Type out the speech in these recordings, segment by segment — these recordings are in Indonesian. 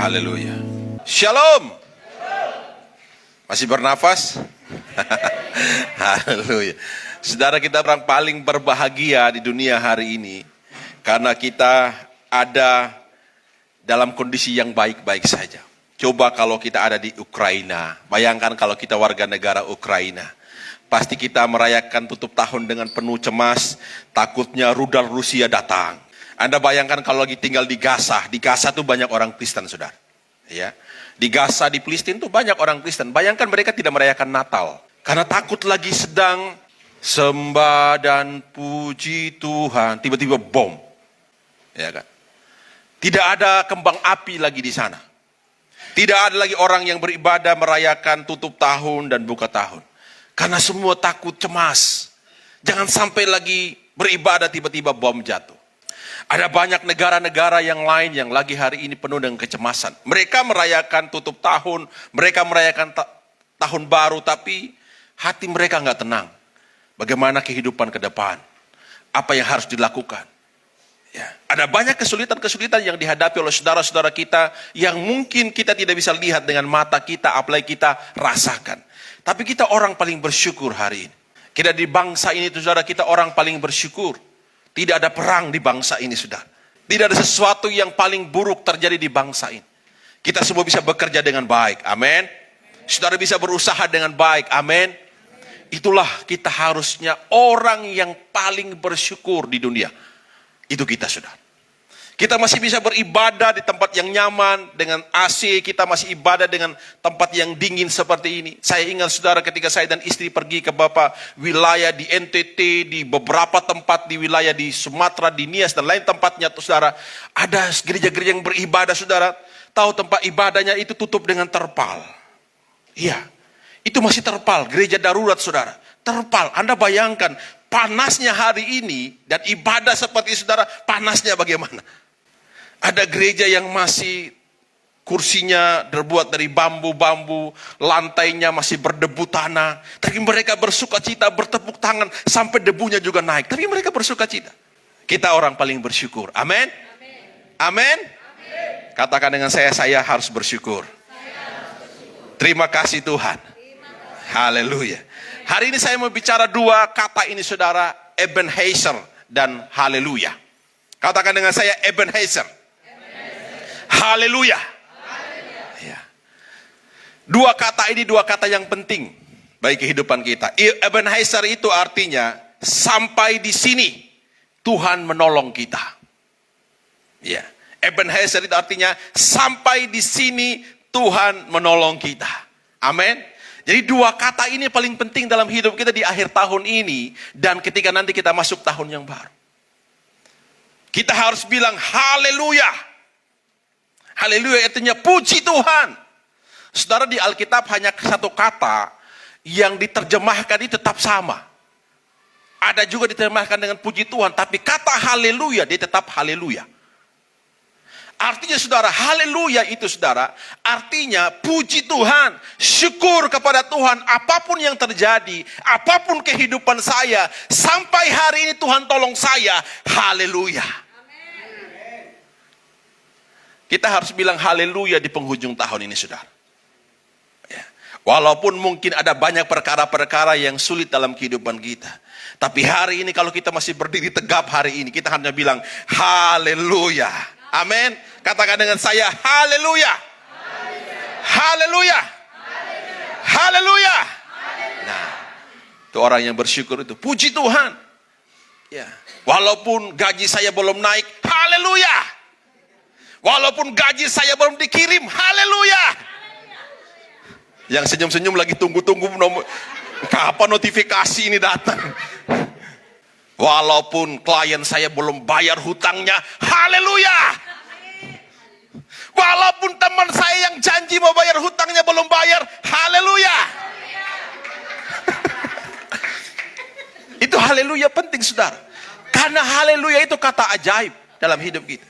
Haleluya. Shalom. Masih bernafas? Haleluya. Saudara, kita orang paling berbahagia di dunia hari ini karena kita ada dalam kondisi yang baik-baik saja. Coba kalau kita ada di Ukraina, bayangkan kalau kita warga negara Ukraina. Pasti kita merayakan tutup tahun dengan penuh cemas, takutnya rudal Rusia datang. Anda bayangkan kalau lagi tinggal di Gaza tuh banyak orang Kristen, saudara. Ya, di Gaza, di Palestina tuh banyak orang Kristen. Bayangkan mereka tidak merayakan Natal karena takut lagi sedang sembah dan puji Tuhan, tiba-tiba bom, ya kan? Tidak ada kembang api lagi di sana. Tidak ada lagi orang yang beribadah merayakan tutup tahun dan buka tahun. Karena semua takut, cemas. Jangan sampai lagi beribadah tiba-tiba bom jatuh. Ada banyak negara-negara yang lain yang lagi hari ini penuh dengan kecemasan. Mereka merayakan tutup tahun, mereka merayakan tahun baru, tapi hati mereka nggak tenang. Bagaimana kehidupan ke depan? Apa yang harus dilakukan? Ya, ada banyak kesulitan-kesulitan yang dihadapi oleh saudara-saudara kita yang mungkin kita tidak bisa lihat dengan mata kita, apalagi kita rasakan. Tapi kita orang paling bersyukur hari ini. Kita di bangsa ini, saudara, kita orang paling bersyukur. Tidak ada perang di bangsa ini, saudara. Tidak ada sesuatu yang paling buruk terjadi di bangsa ini. Kita semua bisa bekerja dengan baik, amin. Saudara bisa berusaha dengan baik, amin. Itulah kita harusnya orang yang paling bersyukur di dunia. Itu kita, saudara. Kita masih bisa beribadah di tempat yang nyaman, dengan AC, kita masih ibadah dengan tempat yang dingin seperti ini. Saya ingat, saudara, ketika saya dan istri pergi ke beberapa wilayah di NTT, di beberapa tempat di wilayah di Sumatera, di Nias, dan lain tempatnya, saudara. Ada gereja-gereja yang beribadah, saudara. Tahu tempat ibadahnya itu tutup dengan terpal. Iya, itu masih terpal, gereja darurat, saudara. Terpal, Anda bayangkan, panasnya hari ini, dan ibadah seperti saudara, panasnya bagaimana? Ada gereja yang masih kursinya terbuat dari bambu-bambu, lantainya masih berdebu tanah. Tapi mereka bersuka cita, bertepuk tangan, sampai debunya juga naik. Tapi mereka bersuka cita. Kita orang paling bersyukur. Amin? Amin? Katakan dengan saya harus bersyukur. Terima kasih Tuhan. Haleluya. Hari ini saya mau bicara dua kata ini, saudara, Ebenezer dan haleluya. Katakan dengan saya Ebenezer. Haleluya. Ya. Dua kata ini dua kata yang penting bagi kehidupan kita. Ebenezer itu artinya sampai di sini Tuhan menolong kita. Ya. Ebenezer itu artinya sampai di sini Tuhan menolong kita. Amin. Jadi dua kata ini paling penting dalam hidup kita di akhir tahun ini dan ketika nanti kita masuk tahun yang baru. Kita harus bilang haleluya. Haleluya artinya puji Tuhan. Saudara, di Alkitab hanya satu kata yang diterjemahkan itu tetap sama. Ada juga diterjemahkan dengan puji Tuhan, tapi kata haleluya dia tetap haleluya. Artinya, saudara, haleluya itu, saudara, artinya puji Tuhan, syukur kepada Tuhan apapun yang terjadi, apapun kehidupan saya, sampai hari ini Tuhan tolong saya, haleluya. Kita harus bilang haleluya di penghujung tahun ini, saudara. Ya. Walaupun mungkin ada banyak perkara-perkara yang sulit dalam kehidupan kita. Tapi hari ini kalau kita masih berdiri tegap hari ini, kita hanya bilang haleluya. Amin. Katakan dengan saya haleluya. Haleluya. Haleluya. Nah, itu orang yang bersyukur itu. Puji Tuhan. Ya. Walaupun gaji saya belum naik, haleluya. Walaupun gaji saya belum dikirim, haleluya. Yang senyum-senyum lagi tunggu-tunggu kapan notifikasi ini datang. Walaupun klien saya belum bayar hutangnya, haleluya. Walaupun teman saya yang janji mau bayar hutangnya belum bayar, haleluya. Itu haleluya penting, saudara. Karena haleluya itu kata ajaib dalam hidup kita.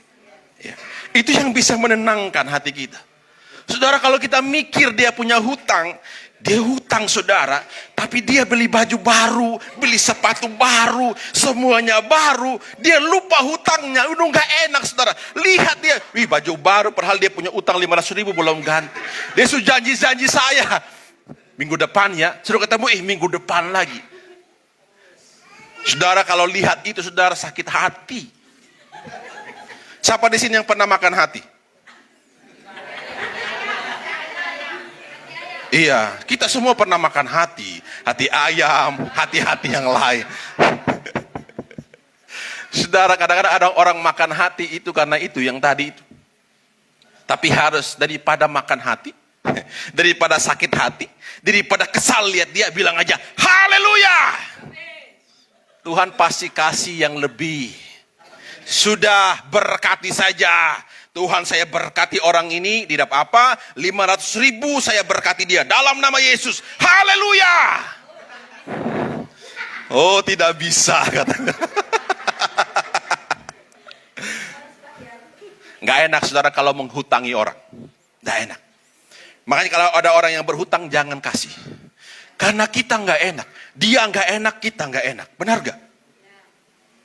Ya. Itu yang bisa menenangkan hati kita. Saudara, kalau kita mikir dia punya hutang, Dia hutang saudara, tapi dia beli baju baru, beli sepatu baru, semuanya baru. Dia lupa hutangnya, udah nggak enak saudara. Lihat dia, wih baju baru, padahal dia punya utang 500.000 belum ganti. Dia sudah janji saya, minggu depan ya, sudah ketemu, minggu depan lagi. Saudara kalau lihat itu saudara sakit hati. Siapa di sini yang pernah makan hati? Iya, kita semua pernah makan hati ayam, hati-hati yang lain. Saudara, kadang-kadang ada orang makan hati itu karena itu yang tadi itu. Tapi harus daripada makan hati, daripada sakit hati, daripada kesal lihat dia, bilang aja, haleluya. Tuhan pasti kasih yang lebih. Sudah berkati saja. Tuhan saya berkati orang ini, tidak apa, 500.000 saya berkati dia. Dalam nama Yesus, haleluya. Oh tidak bisa katanya. Nggak enak saudara kalau menghutangi orang. Nggak enak. Makanya kalau ada orang yang berhutang, jangan kasih. Karena kita nggak enak. Dia nggak enak, kita nggak enak. Benar nggak?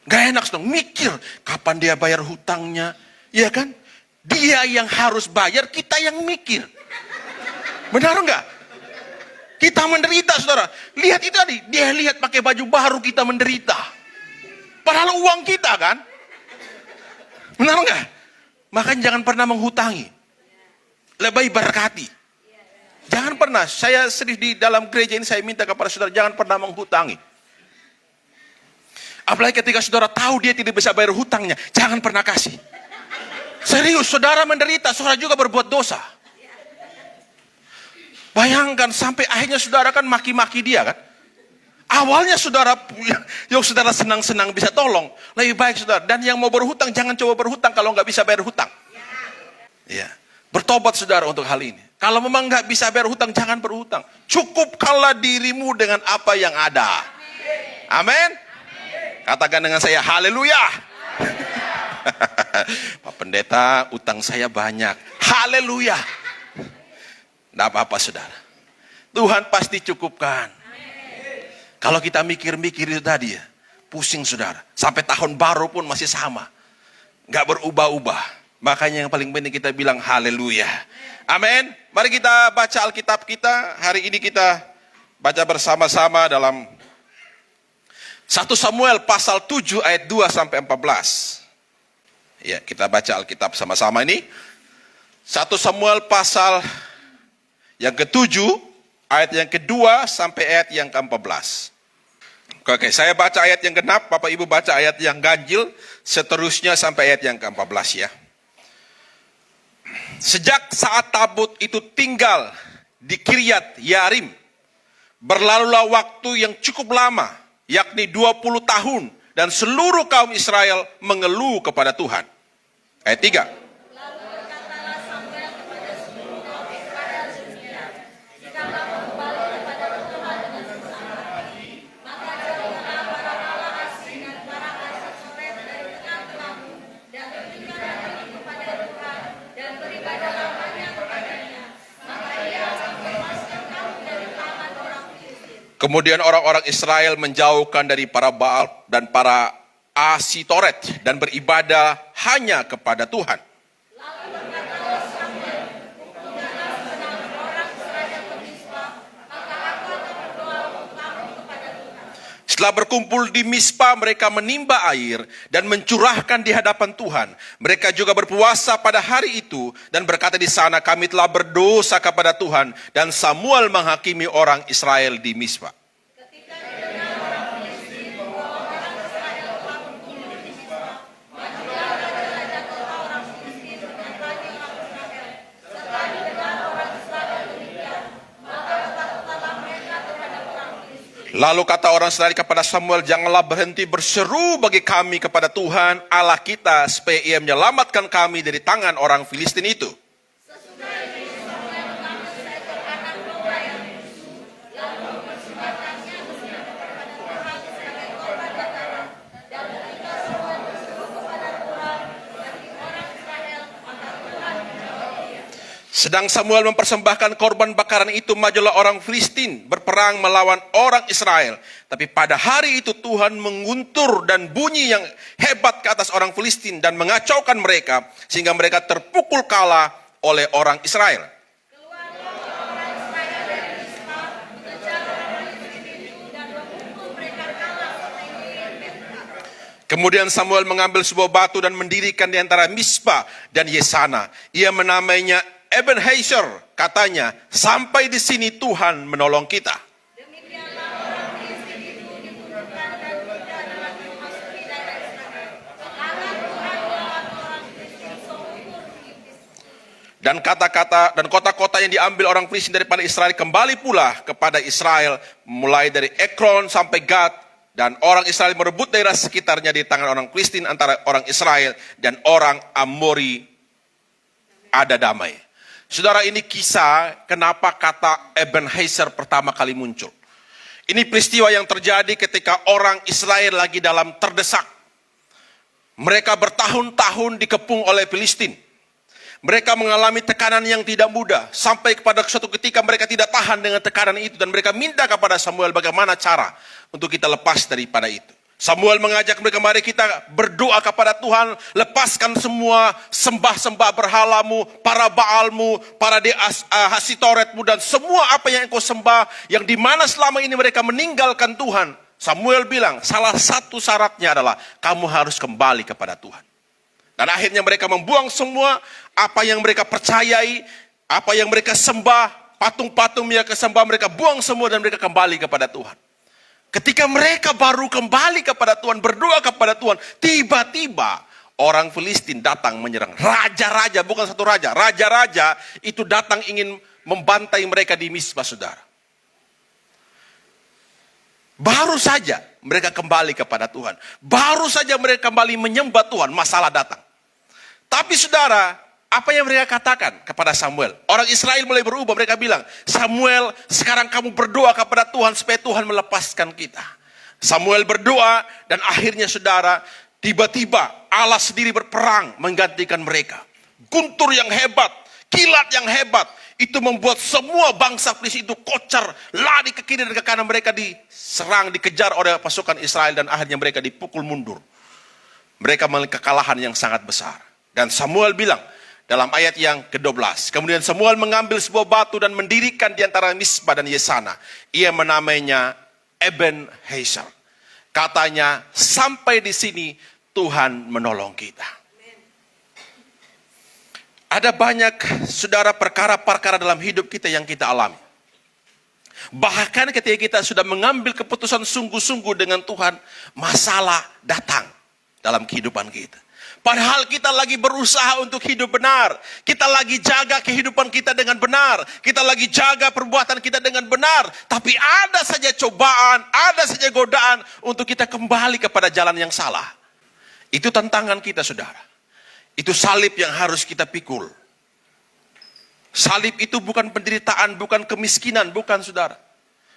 Nggak enak saudara, mikir kapan dia bayar hutangnya. Iya kan? Dia yang harus bayar, kita yang mikir. Benar enggak? Kita menderita saudara. Lihat itu tadi, dia lihat pakai baju baru, kita menderita. Padahal uang kita kan. Benar enggak? Makanya jangan pernah menghutangi. Lebih berkati. Jangan pernah, saya sedih di dalam gereja ini, saya minta kepada saudara, jangan pernah menghutangi. Apalagi ketika saudara tahu dia tidak bisa bayar hutangnya, jangan pernah kasih. Serius, saudara menderita, saudara juga berbuat dosa. Bayangkan sampai akhirnya saudara kan maki-maki dia kan. Awalnya saudara yang saudara senang-senang bisa tolong, lebih baik saudara. Dan yang mau berhutang jangan coba berhutang kalau nggak bisa bayar hutang. Ya, bertobat saudara untuk hal ini. Kalau memang nggak bisa bayar hutang, jangan berhutang. Cukupkanlah dirimu dengan apa yang ada. Amin. Katakan dengan saya, haleluya. Pak Pendeta, utang saya banyak. Haleluya. Tidak apa-apa saudara. Tuhan pasti cukupkan. Kalau kita mikir-mikir itu tadi ya, pusing saudara. Sampai tahun baru pun masih sama. Gak berubah-ubah. Makanya yang paling penting kita bilang haleluya. Amin. Mari kita baca Alkitab kita. Hari ini kita baca bersama-sama dalam 1 Samuel pasal 7 ayat 2 sampai 14. Ya, kita baca Alkitab sama-sama ini. 1 Samuel pasal yang ke-7, ayat yang kedua sampai ayat yang ke-14. Oke, saya baca ayat yang genap, Bapak Ibu baca ayat yang ganjil, seterusnya sampai ayat yang ke-14 ya. Sejak saat tabut itu tinggal di Kiryat Yarim, berlalulah waktu yang cukup lama, yakni 20 tahun, dan seluruh kaum Israel mengeluh kepada Tuhan. Ayat 3. Kemudian orang-orang Israel menjauhkan dari para Baal dan para Asitoret dan beribadah hanya kepada Tuhan. Setelah berkumpul di Mispa, mereka menimba air dan mencurahkan di hadapan Tuhan. Mereka juga berpuasa pada hari itu dan berkata di sana, kami telah berdosa kepada Tuhan. Dan Samuel menghakimi orang Israel di Mispa. Lalu kata orang Israel kepada Samuel, janganlah berhenti berseru bagi kami kepada Tuhan Allah kita, supaya ia menyelamatkan kami dari tangan orang Filistin itu. Sedang Samuel mempersembahkan korban bakaran itu, majulah orang Filistin berperang melawan orang Israel. Tapi pada hari itu Tuhan menguntur dan bunyi yang hebat ke atas orang Filistin dan mengacaukan mereka sehingga mereka terpukul kalah oleh orang Israel. Kemudian Samuel mengambil sebuah batu dan mendirikan di antara Mispa dan Yesana. Ia menamainya Ebenezer, katanya, sampai di sini Tuhan menolong kita. Demikianlah orang Filistin itu dibunuhkan dan tidak lagi memasuki daerah Israel. Karena Tuhan melawan orang Filistin seumur hidup. Dan kota-kota yang diambil orang Filistin daripada Israel kembali pula kepada Israel, mulai dari Ekron sampai Gad. Dan orang Israel merebut daerah sekitarnya di tangan orang Filistin, antara orang Israel dan orang Amori ada damai. Saudara, ini kisah kenapa kata Ebenezer pertama kali muncul. Ini peristiwa yang terjadi ketika orang Israel lagi dalam terdesak. Mereka bertahun-tahun dikepung oleh Filistin. Mereka mengalami tekanan yang tidak mudah. Sampai kepada suatu ketika mereka tidak tahan dengan tekanan itu. Dan mereka minta kepada Samuel bagaimana cara untuk kita lepas daripada itu. Samuel mengajak mereka, mari kita berdoa kepada Tuhan, lepaskan semua sembah-sembah berhalamu, para baalmu, para hasitoretmu, dan semua apa yang engkau sembah, yang dimana selama ini mereka meninggalkan Tuhan. Samuel bilang, salah satu syaratnya adalah kamu harus kembali kepada Tuhan. Dan akhirnya mereka membuang semua apa yang mereka percayai, apa yang mereka sembah, patung-patung yang mereka sembah, mereka buang semua dan mereka kembali kepada Tuhan. Ketika mereka baru kembali kepada Tuhan, berdoa kepada Tuhan, tiba-tiba orang Filistin datang menyerang. Raja-raja, bukan satu raja. Raja-raja itu datang ingin membantai mereka di Mispa, saudara. Baru saja mereka kembali kepada Tuhan. Baru saja mereka kembali menyembah Tuhan, masalah datang. Tapi saudara, apa yang mereka katakan kepada Samuel? Orang Israel mulai berubah, mereka bilang, Samuel, sekarang kamu berdoa kepada Tuhan supaya Tuhan melepaskan kita. Samuel berdoa dan akhirnya saudara, tiba-tiba Allah sendiri berperang menggantikan mereka. Guntur yang hebat, kilat yang hebat, itu membuat semua bangsa Filistin itu kocar, lari ke kiri dan ke kanan, mereka diserang, dikejar oleh pasukan Israel dan akhirnya mereka dipukul mundur. Mereka mengalami kekalahan yang sangat besar. Dan Samuel bilang, dalam ayat yang ke-12, kemudian Samuel mengambil sebuah batu dan mendirikan di antara Mispa dan Yesana. Ia menamainya Ebenezer. Katanya, sampai di sini Tuhan menolong kita. Ada banyak, saudara, perkara-perkara dalam hidup kita yang kita alami. Bahkan ketika kita sudah mengambil keputusan sungguh-sungguh dengan Tuhan, masalah datang dalam kehidupan kita. Padahal kita lagi berusaha untuk hidup benar. Kita lagi jaga kehidupan kita dengan benar. Kita lagi jaga perbuatan kita dengan benar. Tapi ada saja cobaan, ada saja godaan untuk kita kembali kepada jalan yang salah. Itu tantangan kita, saudara. Itu salib yang harus kita pikul. Salib itu bukan penderitaan, bukan kemiskinan, bukan, saudara.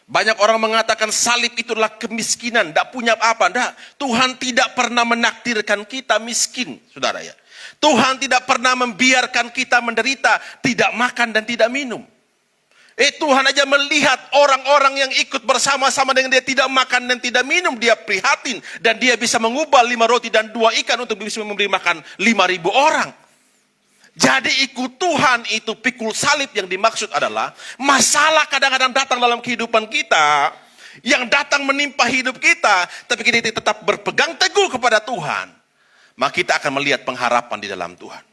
Banyak orang mengatakan salib itulah kemiskinan, tidak punya apa. Tidak. Tuhan tidak pernah menakdirkan kita miskin, saudara ya. Tuhan tidak pernah membiarkan kita menderita, tidak makan dan tidak minum. Tuhan aja melihat orang-orang yang ikut bersama-sama dengan dia tidak makan dan tidak minum, dia prihatin. Dan dia bisa mengubah 5 roti dan 2 ikan untuk bisa memberi makan 5.000 orang. Jadi ikut Tuhan itu pikul salib yang dimaksud adalah masalah kadang-kadang datang dalam kehidupan kita, yang datang menimpa hidup kita, tapi kita tetap berpegang teguh kepada Tuhan, maka kita akan melihat pengharapan di dalam Tuhan.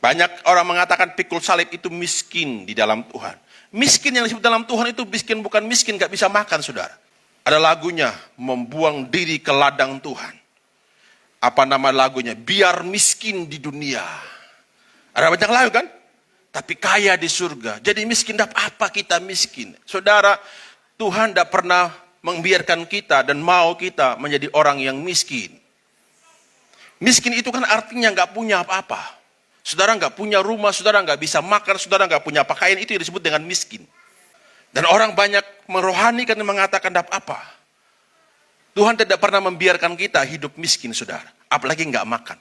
Banyak orang mengatakan pikul salib itu miskin di dalam Tuhan. Miskin yang disebut dalam Tuhan itu miskin, bukan miskin gak bisa makan, saudara. Ada lagunya, membuang diri ke ladang Tuhan. Apa nama lagunya? Biar miskin di dunia. Ada banyak lagu kan? Tapi kaya di surga. Jadi miskin, apa kita miskin? Saudara, Tuhan tidak pernah membiarkan kita dan mau kita menjadi orang yang miskin. Miskin itu kan artinya gak punya apa-apa. Saudara gak punya rumah, saudara gak bisa makan, saudara gak punya pakaian, itu yang disebut dengan miskin. Dan orang banyak merohanikan dan mengatakan apa. Tuhan tidak pernah membiarkan kita hidup miskin, saudara. Apalagi gak makan.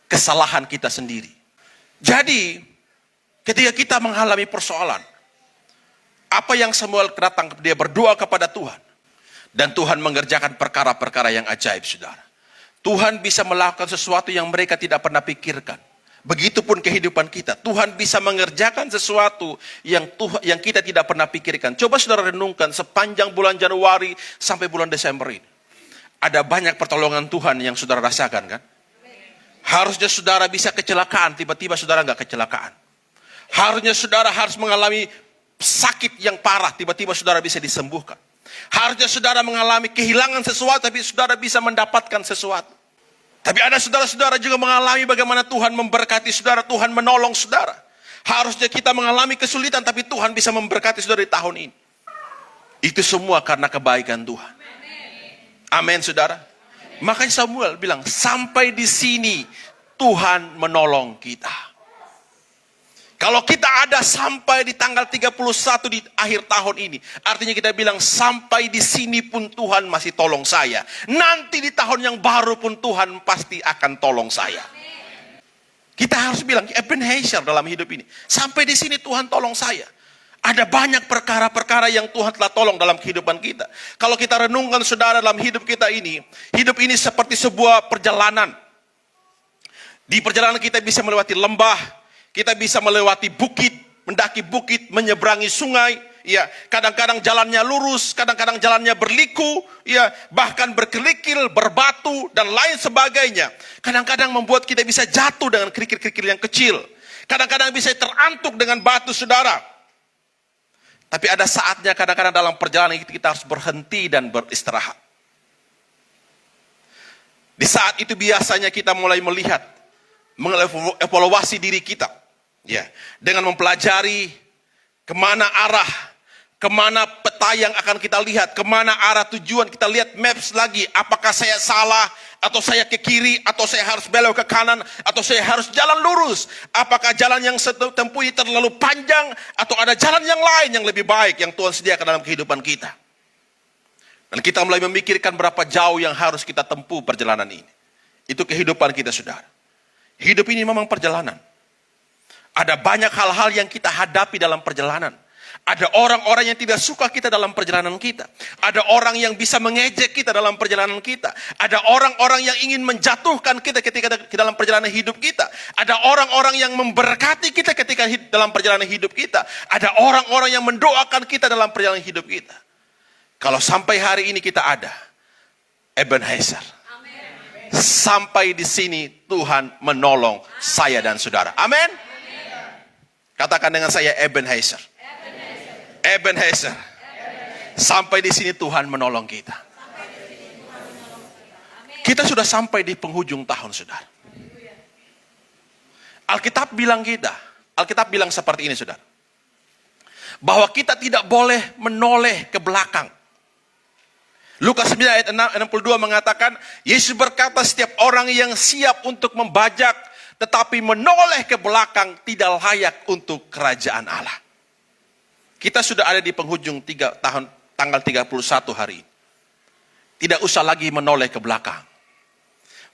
Kesalahan kita sendiri. Jadi, Ketika kita mengalami persoalan, apa yang Samuel datang, dia berdoa kepada Tuhan. Dan Tuhan mengerjakan perkara-perkara yang ajaib, saudara. Tuhan bisa melakukan sesuatu yang mereka tidak pernah pikirkan. Begitupun kehidupan kita. Tuhan bisa mengerjakan sesuatu yang kita tidak pernah pikirkan. Coba saudara renungkan sepanjang bulan Januari sampai bulan Desember ini. Ada banyak pertolongan Tuhan yang saudara rasakan kan? Harusnya saudara bisa kecelakaan, tiba-tiba saudara nggak kecelakaan. Harusnya saudara harus mengalami sakit yang parah, tiba-tiba saudara bisa disembuhkan. Harusnya saudara mengalami kehilangan sesuatu, tapi saudara bisa mendapatkan sesuatu. Tapi ada saudara-saudara juga mengalami bagaimana Tuhan memberkati saudara, Tuhan menolong saudara. Harusnya kita mengalami kesulitan, tapi Tuhan bisa memberkati saudara di tahun ini. Itu semua karena kebaikan Tuhan. Amin, saudara. Makanya Samuel bilang, sampai di sini Tuhan menolong kita. Kalau kita ada sampai di tanggal 31 di akhir tahun ini, artinya kita bilang sampai di sini pun Tuhan masih tolong saya. Nanti di tahun yang baru pun Tuhan pasti akan tolong saya. Kita harus bilang Ebenezer dalam hidup ini. Sampai di sini Tuhan tolong saya. Ada banyak perkara-perkara yang Tuhan telah tolong dalam kehidupan kita. Kalau kita renungkan saudara dalam hidup kita ini, hidup ini seperti sebuah perjalanan. Di perjalanan kita bisa melewati lembah, kita bisa melewati bukit, mendaki bukit, menyeberangi sungai, ya, kadang-kadang jalannya lurus, kadang-kadang jalannya berliku, ya, bahkan berkerikil, berbatu dan lain sebagainya. Kadang-kadang membuat kita bisa jatuh dengan kerikil-kerikil yang kecil. Kadang-kadang bisa terantuk dengan batu, saudara. Tapi ada saatnya kadang-kadang dalam perjalanan kita harus berhenti dan beristirahat. Di saat itu biasanya kita mulai melihat, mengevaluasi diri kita. Ya, dengan mempelajari kemana arah, kemana peta yang akan kita lihat, kemana arah tujuan, kita lihat maps lagi, apakah saya salah, atau saya ke kiri, atau saya harus belok ke kanan, atau saya harus jalan lurus, apakah jalan yang saya tempuh ini terlalu panjang, atau ada jalan yang lain yang lebih baik, yang Tuhan sediakan dalam kehidupan kita. Dan kita mulai memikirkan berapa jauh yang harus kita tempuh perjalanan ini. Itu kehidupan kita, saudara. Hidup ini memang perjalanan. Ada banyak hal-hal yang kita hadapi dalam perjalanan. Ada orang-orang yang tidak suka kita dalam perjalanan kita. Ada orang yang bisa mengejek kita dalam perjalanan kita. Ada orang-orang yang ingin menjatuhkan kita ketika dalam perjalanan hidup kita. Ada orang-orang yang memberkati kita ketika dalam perjalanan hidup kita. Ada orang-orang yang mendoakan kita dalam perjalanan hidup kita. Kalau sampai hari ini kita ada Ebenezer. Sampai di sini Tuhan menolong saya dan saudara. Amin. Katakan dengan saya Ebenezer. Ebenezer. Sampai di sini Tuhan menolong kita. Kita sudah sampai di penghujung tahun, saudara. Alkitab bilang seperti ini, saudara. Bahwa kita tidak boleh menoleh ke belakang. Lukas 9 ayat 62 mengatakan, Yesus berkata setiap orang yang siap untuk membajak tetapi menoleh ke belakang tidak layak untuk kerajaan Allah. Kita sudah ada di penghujung tanggal 31 hari ini. Tidak usah lagi menoleh ke belakang.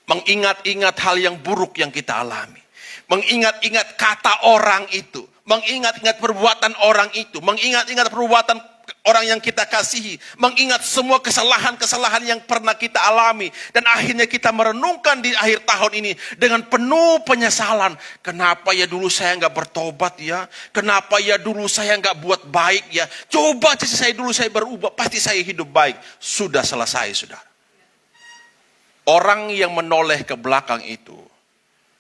Mengingat-ingat hal yang buruk yang kita alami. Mengingat-ingat kata orang itu. Mengingat-ingat perbuatan orang itu. Mengingat-ingat perbuatan orang yang kita kasihi. Mengingat semua kesalahan-kesalahan yang pernah kita alami. Dan akhirnya kita merenungkan di akhir tahun ini dengan penuh penyesalan. Kenapa ya dulu saya nggak bertobat ya? Kenapa ya dulu saya nggak buat baik ya? Coba saya dulu saya berubah, pasti saya hidup baik. Sudah selesai, saudara. Orang yang menoleh ke belakang itu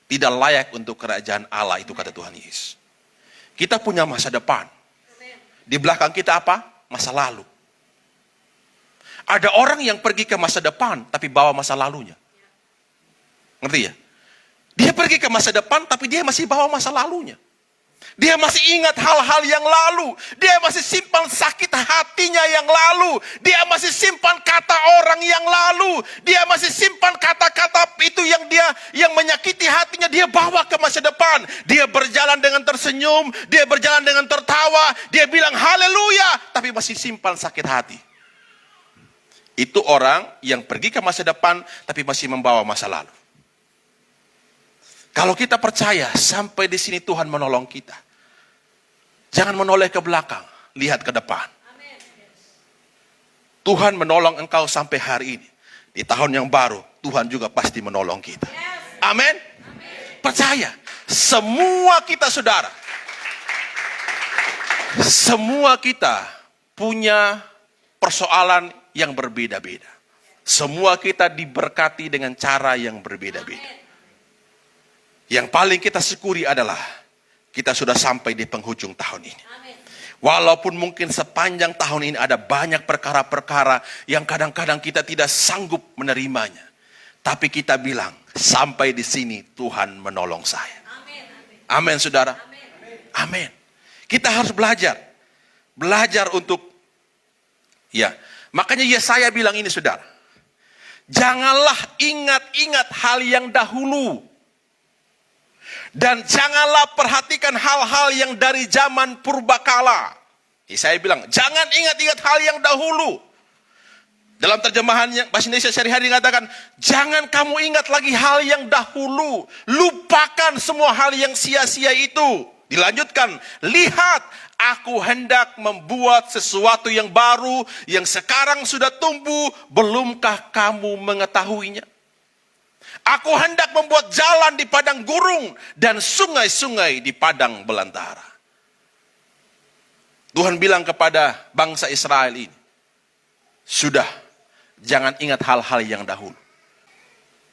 tidak layak untuk kerajaan Allah, itu kata Tuhan Yesus. Kita punya masa depan. Di belakang kita apa? Masa lalu. Ada orang yang pergi ke masa depan tapi bawa masa lalunya. Ngerti ya? Dia pergi ke masa depan tapi dia masih bawa masa lalunya. Dia masih ingat hal-hal yang lalu. Dia masih simpan sakit hatinya yang lalu. Dia masih simpan kata orang yang lalu. Dia masih simpan kata-kata itu yang menyakiti hatinya. Dia bawa ke masa depan. Dia berjalan dengan tersenyum. Dia berjalan dengan tertawa. Dia bilang haleluya. Tapi masih simpan sakit hati. Itu orang yang pergi ke masa depan tapi masih membawa masa lalu. Kalau kita percaya sampai di sini Tuhan menolong kita. Jangan menoleh ke belakang, lihat ke depan. Tuhan menolong engkau sampai hari ini. Di tahun yang baru, Tuhan juga pasti menolong kita. Amin. Percaya, semua kita saudara, semua kita punya persoalan yang berbeda-beda. Semua kita diberkati dengan cara yang berbeda-beda. Yang paling kita syukuri adalah kita sudah sampai di penghujung tahun ini. Walaupun mungkin sepanjang tahun ini ada banyak perkara-perkara yang kadang-kadang kita tidak sanggup menerimanya. Tapi kita bilang, sampai di sini Tuhan menolong saya. Amin, saudara. Amin. Kita harus belajar. Belajar untuk, ya. Makanya Yesaya bilang ini, saudara. Janganlah ingat-ingat hal yang dahulu. Dan janganlah perhatikan hal-hal yang dari zaman purbakala. Saya bilang, jangan ingat-ingat hal yang dahulu. Dalam terjemahan yang bahasa Indonesia sehari-hari dikatakan, jangan kamu ingat lagi hal yang dahulu. Lupakan semua hal yang sia-sia itu. Dilanjutkan, lihat, aku hendak membuat sesuatu yang baru, yang sekarang sudah tumbuh, belumkah kamu mengetahuinya? Aku hendak membuat jalan di padang gurun dan sungai-sungai di padang belantara. Tuhan bilang kepada bangsa Israel ini, sudah, jangan ingat hal-hal yang dahulu.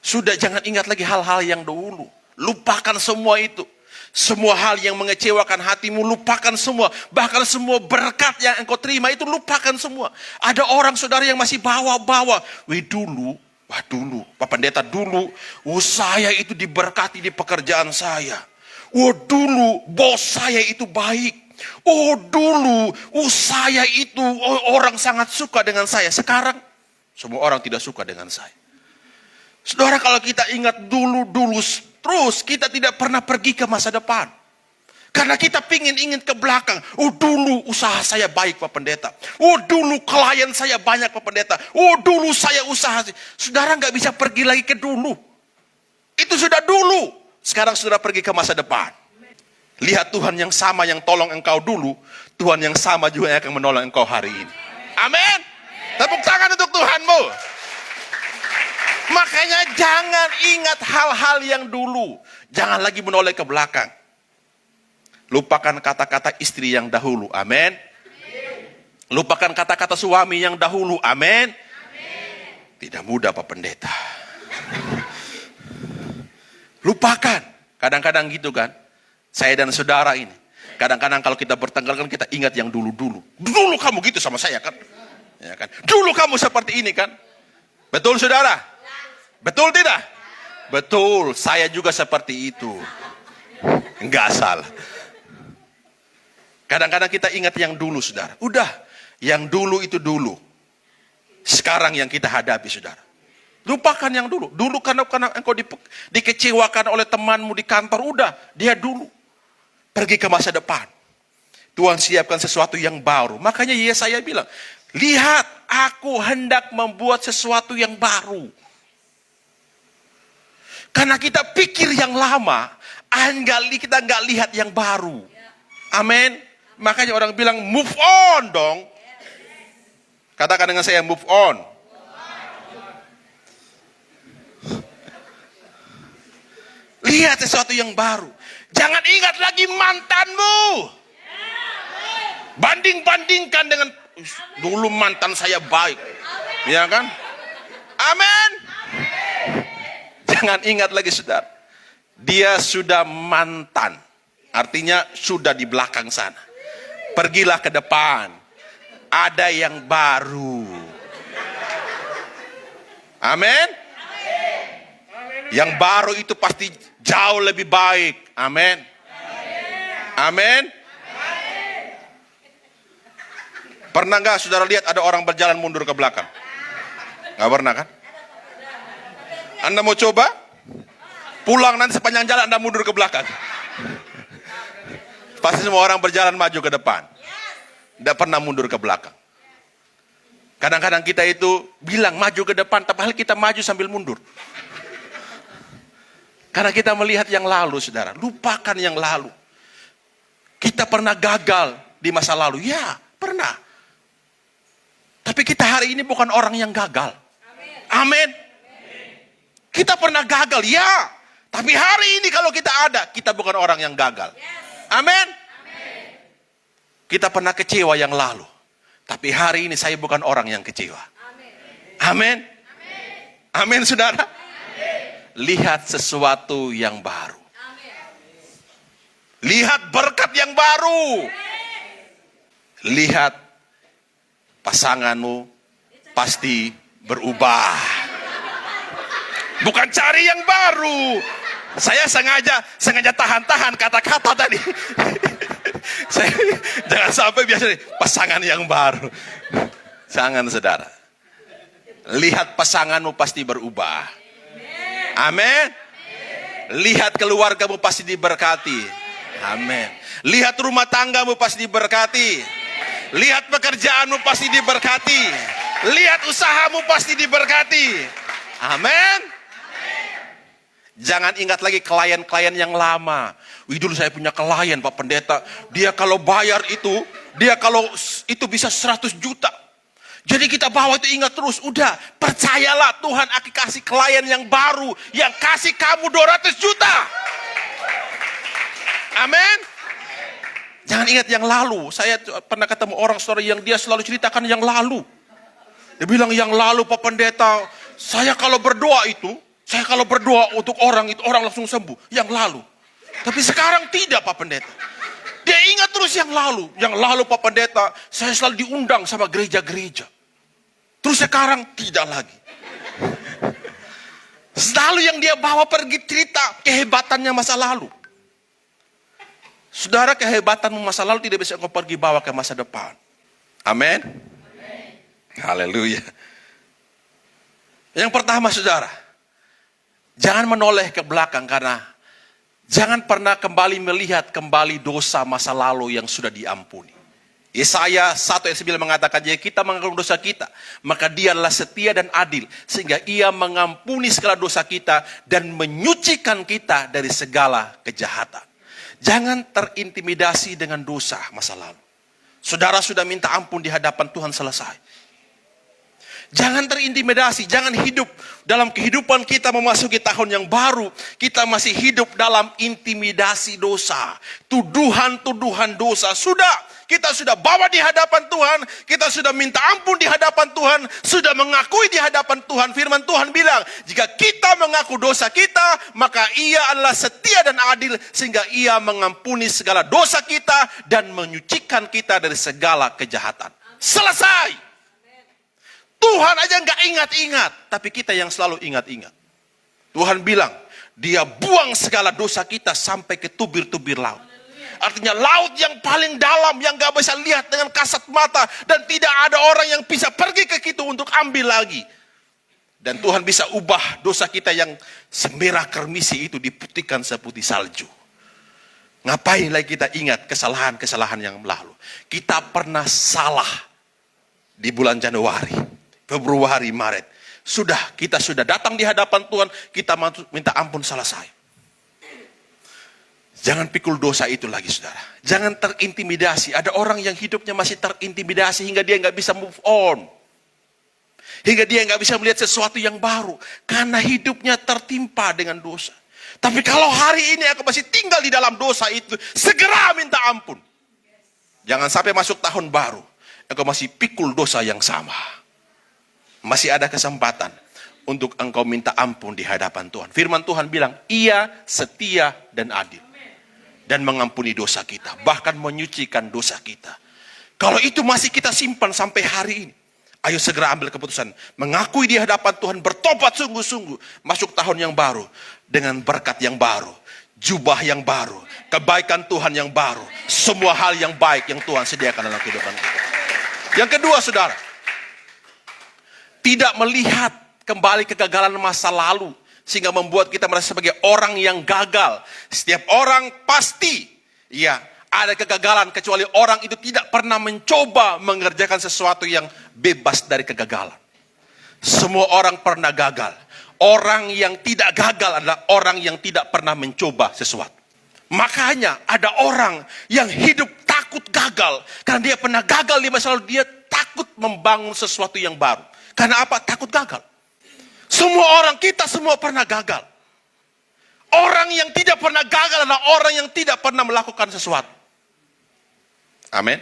Sudah, jangan ingat lagi hal-hal yang dahulu. Lupakan semua itu. Semua hal yang mengecewakan hatimu, lupakan semua. Bahkan semua berkat yang engkau terima itu lupakan semua. Ada orang saudara yang masih bawa-bawa. Dulu, Pak Pendeta dulu, saya itu diberkati di pekerjaan saya. Dulu, bos saya itu baik. Dulu, saya itu orang sangat suka dengan saya. Sekarang, semua orang tidak suka dengan saya. Saudara, kalau kita ingat dulu, terus kita tidak pernah pergi ke masa depan. Karena kita ingin ke belakang. Dulu usaha saya baik Pak Pendeta. Dulu klien saya banyak Pak Pendeta. Dulu saya usaha. Saudara nggak bisa pergi lagi ke dulu. Itu sudah dulu. Sekarang saudara pergi ke masa depan. Lihat Tuhan yang sama yang tolong engkau dulu. Tuhan yang sama juga yang akan menolong engkau hari ini. Amin. Tepuk tangan untuk Tuhanmu. Makanya jangan ingat hal-hal yang dulu. Jangan lagi menoleh ke belakang. Lupakan kata-kata istri yang dahulu. Amin. Lupakan kata-kata suami yang dahulu. Amin. Tidak mudah Pak Pendeta. Lupakan. Kadang-kadang gitu kan. Saya dan saudara ini. Kadang-kadang kalau kita bertengkar kan kita ingat yang dulu-dulu. Dulu kamu gitu sama saya kan. Ya kan? Dulu kamu seperti ini kan. Betul saudara? Betul tidak? Betul. Saya juga seperti itu. Enggak salah. Kadang-kadang kita ingat yang dulu, saudara. Udah, yang dulu itu dulu. Sekarang yang kita hadapi, saudara. Lupakan yang dulu. Dulu karena engkau dikecewakan oleh temanmu di kantor, udah, dia dulu. Pergi ke masa depan. Tuhan siapkan sesuatu yang baru. Makanya Yesaya bilang, lihat, aku hendak membuat sesuatu yang baru. Karena kita pikir yang lama, kita nggak lihat yang baru. Amin. Makanya orang bilang move on dong. Katakan dengan saya move on. Lihat sesuatu yang baru. Jangan ingat lagi mantanmu. Banding-bandingkan dengan dulu mantan saya baik. Ya kan? Amin. Jangan ingat lagi saudara. Dia sudah mantan. Artinya sudah di belakang sana. Pergilah ke depan. Ada yang baru. Amin. Yang baru itu pasti jauh lebih baik. Amin. Amin. Pernah nggak saudara lihat ada orang berjalan mundur ke belakang? Nggak pernah kan? Anda mau coba? Pulang nanti sepanjang jalan Anda mundur ke belakang. Pasti semua orang berjalan maju ke depan. Tidak pernah mundur ke belakang. Kadang-kadang kita itu bilang maju ke depan, tapi kita maju sambil mundur. Karena kita melihat yang lalu, saudara. Lupakan yang lalu. Kita pernah gagal di masa lalu. Ya, pernah. Tapi kita hari ini bukan orang yang gagal. Amin. Kita pernah gagal, ya. Tapi hari ini kalau kita ada, kita bukan orang yang gagal. Amin. Kita pernah kecewa yang lalu. Tapi hari ini saya bukan orang yang kecewa. Amin. Amin, saudara. Lihat sesuatu yang baru. Lihat berkat yang baru. Lihat pasanganmu pasti berubah. Bukan cari yang baru. Saya sengaja tahan-tahan kata-kata tadi. Saya jangan sampai biasa pasangan yang baru. Jangan, saudara. Lihat pasanganmu pasti berubah. Amin. Lihat keluargamu pasti diberkati. Amin. Lihat rumah tanggamu pasti diberkati. Lihat pekerjaanmu pasti diberkati. Lihat usahamu pasti diberkati. Amin. Jangan ingat lagi klien-klien yang lama. Wih, dulu saya punya klien Pak Pendeta. Dia kalau bayar itu, bisa 100 juta. Jadi kita bawa itu ingat terus. Udah, percayalah Tuhan akan kasih klien yang baru. Yang kasih kamu 200 juta. Amin. Jangan ingat yang lalu. Saya pernah ketemu orang saudara yang dia selalu ceritakan yang lalu. Dia bilang yang lalu Pak Pendeta, saya kalau berdoa untuk orang itu orang langsung sembuh. Yang lalu. Tapi sekarang tidak Pak Pendeta. Dia ingat terus yang lalu. Yang lalu Pak Pendeta, saya selalu diundang sama gereja-gereja. Terus sekarang tidak lagi. Selalu yang dia bawa pergi cerita kehebatannya masa lalu. Saudara, kehebatanmu masa lalu tidak bisa engkau pergi bawa ke masa depan. Amin. Haleluya. Yang pertama, saudara, jangan menoleh ke belakang karena jangan pernah kembali melihat kembali dosa masa lalu yang sudah diampuni. Yesaya 1 ayat 9 mengatakan, jika kita mengaku dosa kita, maka Dia adalah setia dan adil sehingga Ia mengampuni segala dosa kita dan menyucikan kita dari segala kejahatan. Jangan terintimidasi dengan dosa masa lalu. Saudara sudah minta ampun di hadapan Tuhan, selesai. Jangan terintimidasi, jangan hidup dalam kehidupan kita memasuki tahun yang baru. Kita masih hidup dalam intimidasi dosa. Tuduhan-tuduhan dosa. Kita sudah bawa di hadapan Tuhan. Kita sudah minta ampun di hadapan Tuhan. Sudah mengakui di hadapan Tuhan. Firman Tuhan bilang, jika kita mengaku dosa kita, maka Ia adalah setia dan adil. Sehingga Ia mengampuni segala dosa kita dan menyucikan kita dari segala kejahatan. Selesai. Tuhan aja nggak ingat-ingat, tapi kita yang selalu ingat-ingat. Tuhan bilang, Dia buang segala dosa kita sampai ke tubir-tubir laut. Artinya laut yang paling dalam, yang gak bisa lihat dengan kasat mata. Dan tidak ada orang yang bisa pergi ke situ untuk ambil lagi. Dan Tuhan bisa ubah dosa kita yang semerah kermisi itu diputihkan seputih salju. Ngapain lagi kita ingat kesalahan-kesalahan yang lalu. Kita pernah salah di bulan Januari, Februari, Maret. Kita sudah datang di hadapan Tuhan, kita minta ampun, selesai. Jangan pikul dosa itu lagi, saudara. Jangan terintimidasi. Ada orang yang hidupnya masih terintimidasi hingga dia nggak bisa move on. Hingga dia nggak bisa melihat sesuatu yang baru. Karena hidupnya tertimpa dengan dosa. Tapi kalau hari ini aku masih tinggal di dalam dosa itu, segera minta ampun. Jangan sampai masuk tahun baru, engkau masih pikul dosa yang sama. Masih ada kesempatan untuk engkau minta ampun di hadapan Tuhan. Firman Tuhan bilang, Ia setia dan adil. Dan mengampuni dosa kita. Bahkan menyucikan dosa kita. Kalau itu masih kita simpan sampai hari ini, ayo segera ambil keputusan. Mengakui di hadapan Tuhan, bertobat sungguh-sungguh. Masuk tahun yang baru. Dengan berkat yang baru. Jubah yang baru. Kebaikan Tuhan yang baru. Semua hal yang baik yang Tuhan sediakan dalam kehidupan kita. Yang kedua, saudara. Tidak melihat kembali kegagalan masa lalu. Sehingga membuat kita merasa sebagai orang yang gagal. Setiap orang pasti ada kegagalan. Kecuali orang itu tidak pernah mencoba mengerjakan sesuatu yang bebas dari kegagalan. Semua orang pernah gagal. Orang yang tidak gagal adalah orang yang tidak pernah mencoba sesuatu. Makanya ada orang yang hidup takut gagal. Karena dia pernah gagal di masa lalu, dia takut membangun sesuatu yang baru. Karena apa? Takut gagal. Semua orang, kita semua pernah gagal. Orang yang tidak pernah gagal adalah orang yang tidak pernah melakukan sesuatu. Amin.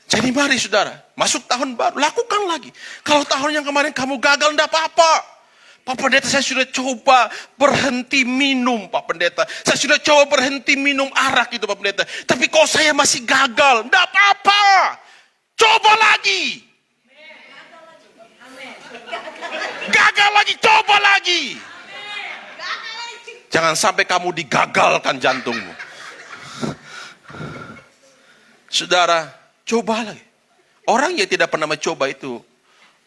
Jadi mari saudara, masuk tahun baru, lakukan lagi. Kalau tahun yang kemarin kamu gagal, tidak apa-apa. Pak Pendeta, saya sudah coba berhenti minum, Pak Pendeta. Saya sudah coba berhenti minum arak itu, Pak Pendeta. Tapi kok saya masih gagal? Tidak apa-apa. Coba lagi. Gagal lagi, coba lagi. Jangan sampai kamu digagalkan jantungmu. Saudara, coba lagi. Orang yang tidak pernah mencoba itu,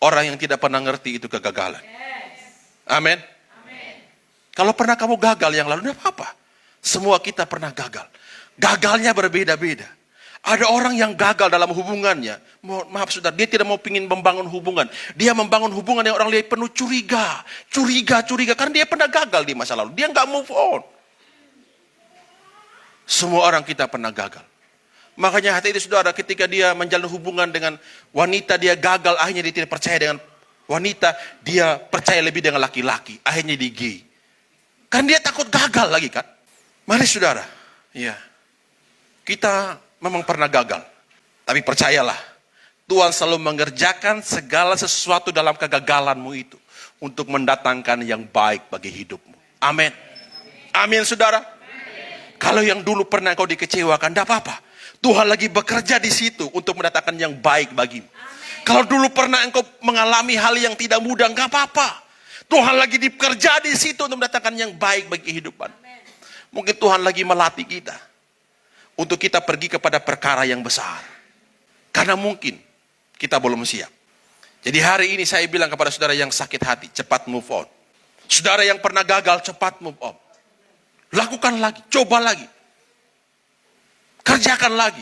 orang yang tidak pernah ngerti itu kegagalan. Amin. Kalau pernah kamu gagal yang lalu, tidak apa-apa. Semua kita pernah gagal. Gagalnya berbeda-beda. Ada orang yang gagal dalam hubungannya. Maaf saudara, dia tidak mau pingin membangun hubungan. Dia membangun hubungan yang orang lihat penuh curiga. Curiga. Karena dia pernah gagal di masa lalu. Dia nggak move on. Semua orang kita pernah gagal. Makanya hati itu saudara, ketika dia menjalin hubungan dengan wanita, dia gagal. Akhirnya dia tidak percaya dengan wanita, dia percaya lebih dengan laki-laki. Akhirnya dia gay. Kan dia takut gagal lagi kan. Mari saudara, ya, kita memang pernah gagal. Tapi percayalah, Tuhan selalu mengerjakan segala sesuatu dalam kegagalanmu itu untuk mendatangkan yang baik bagi hidupmu. Amin. Amin saudara. Kalau yang dulu pernah kau dikecewakan, tidak apa-apa. Tuhan lagi bekerja di situ untuk mendatangkan yang baik bagimu. Kalau dulu pernah engkau mengalami hal yang tidak mudah, enggak apa-apa. Tuhan lagi bekerja di situ untuk mendatangkan yang baik bagi kehidupan. Mungkin Tuhan lagi melatih kita untuk kita pergi kepada perkara yang besar. Karena mungkin kita belum siap. Jadi hari ini saya bilang kepada saudara yang sakit hati, cepat move on. Saudara yang pernah gagal, cepat move on. Lakukan lagi, coba lagi. Kerjakan lagi.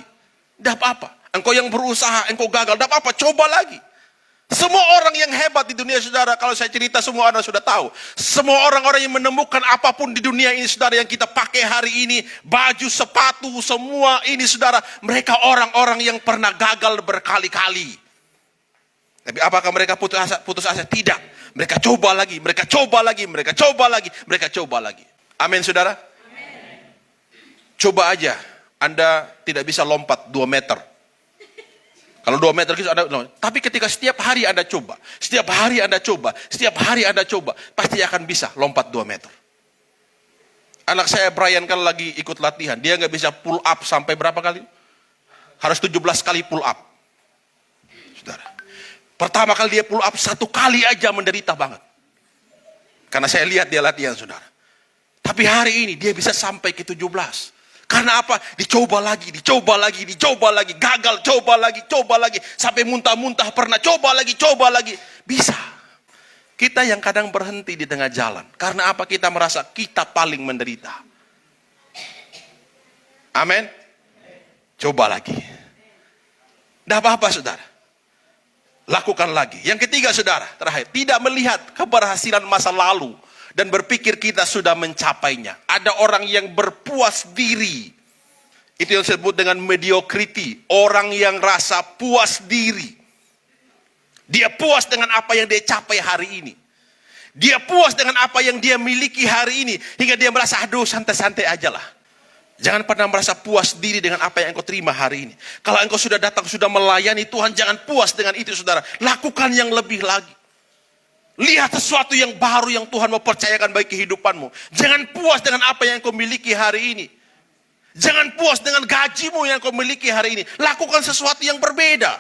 Tidak apa-apa. Engkau yang berusaha, engkau gagal, tidak apa-apa, coba lagi. Semua orang yang hebat di dunia saudara, kalau saya cerita semua orang sudah tahu. Semua orang-orang yang menemukan apapun di dunia ini saudara, yang kita pakai hari ini, baju, sepatu, semua ini saudara, mereka orang-orang yang pernah gagal berkali-kali. Tapi apakah mereka putus asa? Tidak. Mereka coba lagi, mereka coba lagi, mereka coba lagi, mereka coba lagi. Amin saudara? Amin. Coba aja, Anda tidak bisa lompat 2 meter. Kalau 2 meter gitu ada, tapi ketika setiap hari Anda coba, setiap hari Anda coba, setiap hari Anda coba, pasti akan bisa lompat 2 meter. Anak saya Brian kan lagi ikut latihan, dia nggak bisa pull up sampai berapa kali? Harus 17 kali pull up. Saudara, pertama kali dia pull up 1 kali aja menderita banget. Karena saya lihat dia latihan saudara. Tapi hari ini dia bisa sampai ke 17. Karena apa? Dicoba lagi, gagal, coba lagi, sampai muntah-muntah pernah, coba lagi, bisa. Kita yang kadang berhenti di tengah jalan. Karena apa? Kita merasa kita paling menderita. Amin. Coba lagi. Tidak apa-apa saudara. Lakukan lagi. Yang ketiga saudara, terakhir, tidak melihat keberhasilan masa lalu dan berpikir kita sudah mencapainya. Ada orang yang berpuas diri. Itu yang disebut dengan mediocrity. Orang yang rasa puas diri. Dia puas dengan apa yang dia capai hari ini. Dia puas dengan apa yang dia miliki hari ini. Hingga dia merasa, aduh santai-santai aja lah. Jangan pernah merasa puas diri dengan apa yang engkau terima hari ini. Kalau engkau sudah datang, sudah melayani Tuhan, jangan puas dengan itu saudara. Lakukan yang lebih lagi. Lihat sesuatu yang baru yang Tuhan mau percayakan bagi kehidupanmu. Jangan puas dengan apa yang kau miliki hari ini. Jangan puas dengan gajimu yang kau miliki hari ini. Lakukan sesuatu yang berbeda.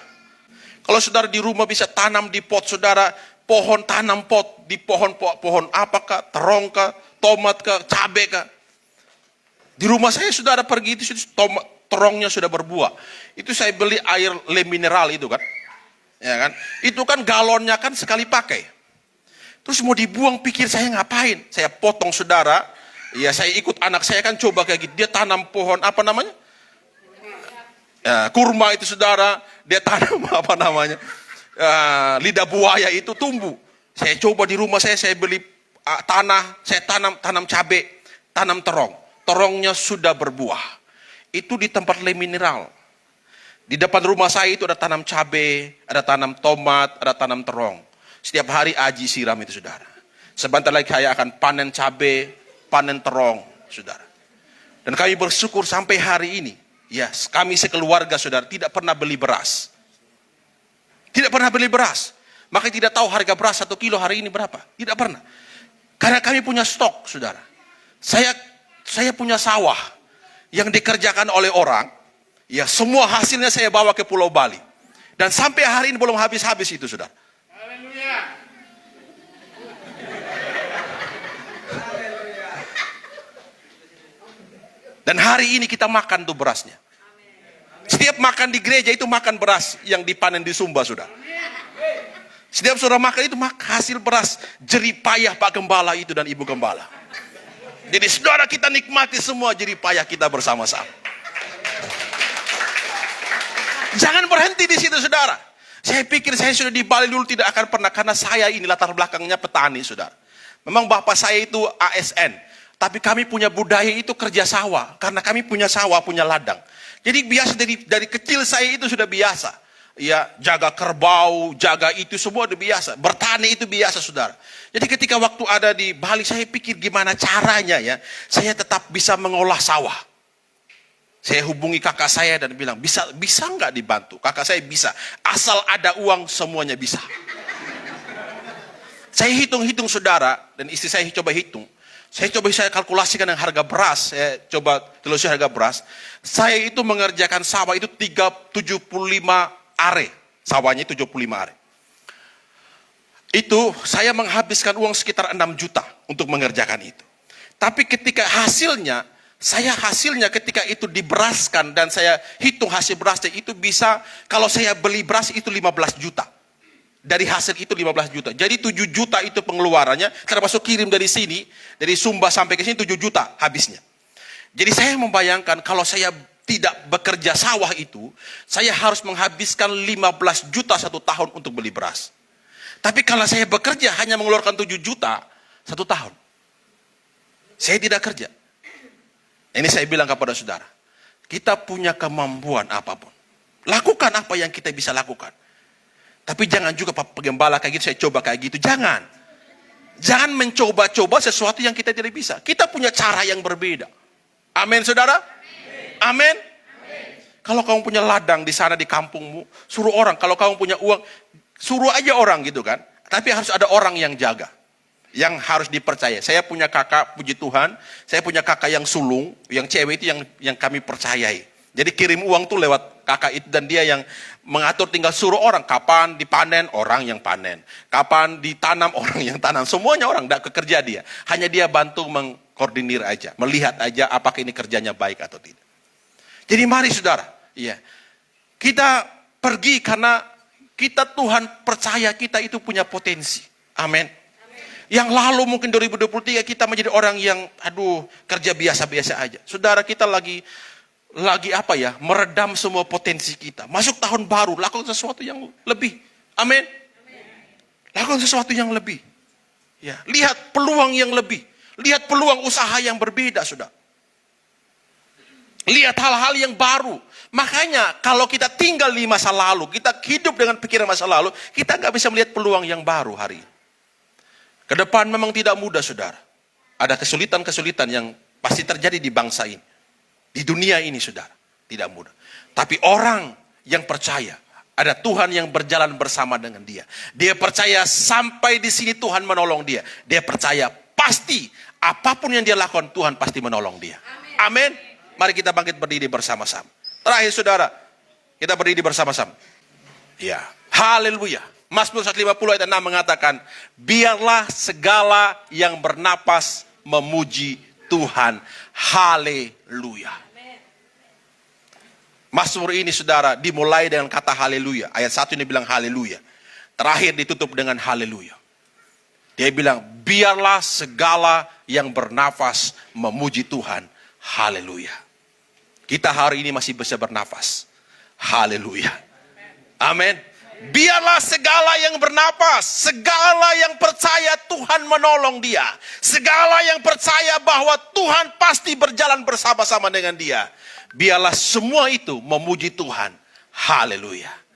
Kalau saudara di rumah bisa tanam di pot saudara, pohon, tanam pot di pohon apakah, terong kah, tomat kah, cabai kah. Di rumah saya saudara pergi itu terongnya sudah berbuah. Itu saya beli air le mineral itu kan. Ya kan? Itu kan galonnya kan sekali pakai. Terus mau dibuang, pikir saya ngapain? Saya potong saudara, ya saya ikut anak saya kan coba kayak gitu. Dia tanam pohon apa namanya? Ya, kurma itu saudara, dia tanam apa namanya? Lidah buaya itu tumbuh. Saya coba di rumah saya beli tanah, saya tanam cabai, tanam terong. terongnya sudah berbuah. Itu di tempat le mineral. Di depan rumah saya itu ada tanam cabai, ada tanam tomat, ada tanam terong. Setiap hari Aji siram itu, saudara. Sebentar lagi saya akan panen cabai, panen terong, saudara. Dan kami bersyukur sampai hari ini, ya, kami sekeluarga, saudara, tidak pernah beli beras. Tidak pernah beli beras. Maka tidak tahu harga beras 1 kilo hari ini berapa. Tidak pernah. Karena kami punya stok, saudara. Saya punya sawah yang dikerjakan oleh orang. Ya, semua hasilnya saya bawa ke Pulau Bali. Dan sampai hari ini belum habis-habis itu, saudara. Haleluya. Dan hari ini kita makan tuh berasnya. Setiap makan di gereja itu makan beras yang dipanen di Sumba, saudara. Setiap saudara makan itu hasil beras jerih payah Pak Gembala itu dan Ibu Gembala. Jadi saudara, kita nikmati semua jerih payah kita bersama-sama. Jangan berhenti di situ, saudara. Saya pikir saya sudah di Bali dulu tidak akan pernah, karena saya ini latar belakangnya petani, saudara. Memang bapak saya itu ASN, tapi kami punya budaya itu kerja sawah, karena kami punya sawah, punya ladang. Jadi biasa dari kecil saya itu sudah biasa. Ya, jaga kerbau, jaga itu semua udah biasa. Bertani itu biasa, saudara. Jadi ketika waktu ada di Bali, saya pikir gimana caranya ya, saya tetap bisa mengolah sawah. Saya hubungi kakak saya dan bilang, bisa nggak dibantu? Kakak saya bisa, asal ada uang semuanya bisa. Saya hitung-hitung, saudara, dan istri saya coba hitung. Saya kalkulasikan dengan harga beras, saya coba telusuri harga beras. Saya itu mengerjakan sawah itu 75 are. Sawahnya 75 are. Itu saya menghabiskan uang sekitar 6 juta untuk mengerjakan itu. Tapi ketika hasilnya ketika itu diberaskan dan saya hitung hasil berasnya itu bisa, kalau saya beli beras itu 15 juta. Dari hasil itu 15 juta. Jadi 7 juta itu pengeluarannya, termasuk kirim dari sini, dari Sumba sampai ke sini 7 juta habisnya. Jadi saya membayangkan kalau saya tidak bekerja sawah itu, saya harus menghabiskan 15 juta 1 tahun untuk beli beras. Tapi kalau saya bekerja hanya mengeluarkan 7 juta 1 tahun. Saya tidak kerja. Ini saya bilang kepada saudara, kita punya kemampuan apapun. Lakukan apa yang kita bisa lakukan. Tapi jangan juga Pak Gembala kayak gitu, saya coba kayak gitu. Jangan. Jangan mencoba-coba sesuatu yang kita tidak bisa. Kita punya cara yang berbeda. Amin, saudara? Amin. Kalau kamu punya ladang di sana di kampungmu, suruh orang. Kalau kamu punya uang, suruh aja orang gitu kan. Tapi harus ada orang yang jaga. Yang harus dipercaya. Saya punya kakak, puji Tuhan, saya punya kakak yang sulung, yang cewek itu yang kami percayai. Jadi kirim uang tuh lewat kakak itu, dan dia yang mengatur, tinggal suruh orang. Kapan dipanen, orang yang panen. Kapan ditanam, orang yang tanam. Semuanya orang, tidak kekerja dia. Hanya dia bantu mengkoordinir aja, melihat aja apakah ini kerjanya baik atau tidak. Jadi mari saudara, ya, kita pergi karena kita Tuhan percaya kita itu punya potensi. Amin. Yang lalu mungkin 2023 kita menjadi orang yang kerja biasa-biasa aja. Saudara, kita lagi apa ya, meredam semua potensi kita. Masuk tahun baru, lakukan sesuatu yang lebih. Amin. Lakukan sesuatu yang lebih. Ya, lihat peluang yang lebih. Lihat peluang usaha yang berbeda, saudara. Lihat hal-hal yang baru. Makanya kalau kita tinggal di masa lalu, kita hidup dengan pikiran masa lalu, kita nggak bisa melihat peluang yang baru hari ini. Ke depan memang tidak mudah, saudara. Ada kesulitan-kesulitan yang pasti terjadi di bangsa ini. Di dunia ini, saudara. Tidak mudah. Tapi orang yang percaya, ada Tuhan yang berjalan bersama dengan dia. Dia percaya sampai di sini Tuhan menolong dia. Dia percaya pasti apapun yang dia lakukan, Tuhan pasti menolong dia. Amin. Mari kita bangkit berdiri bersama-sama. Terakhir, saudara, kita berdiri bersama-sama. Ya, haleluya. Mazmur 150 ayat 6 mengatakan, biarlah segala yang bernapas memuji Tuhan. Haleluya. Mazmur ini, saudara, dimulai dengan kata haleluya. Ayat 1 ini bilang haleluya. Terakhir ditutup dengan haleluya. Dia bilang, biarlah segala yang bernafas memuji Tuhan. Haleluya. Kita hari ini masih bisa bernafas. Haleluya. Amin. Biarlah segala yang bernapas, segala yang percaya Tuhan menolong dia, segala yang percaya bahwa Tuhan pasti berjalan bersama-sama dengan dia, biarlah semua itu memuji Tuhan. Haleluya.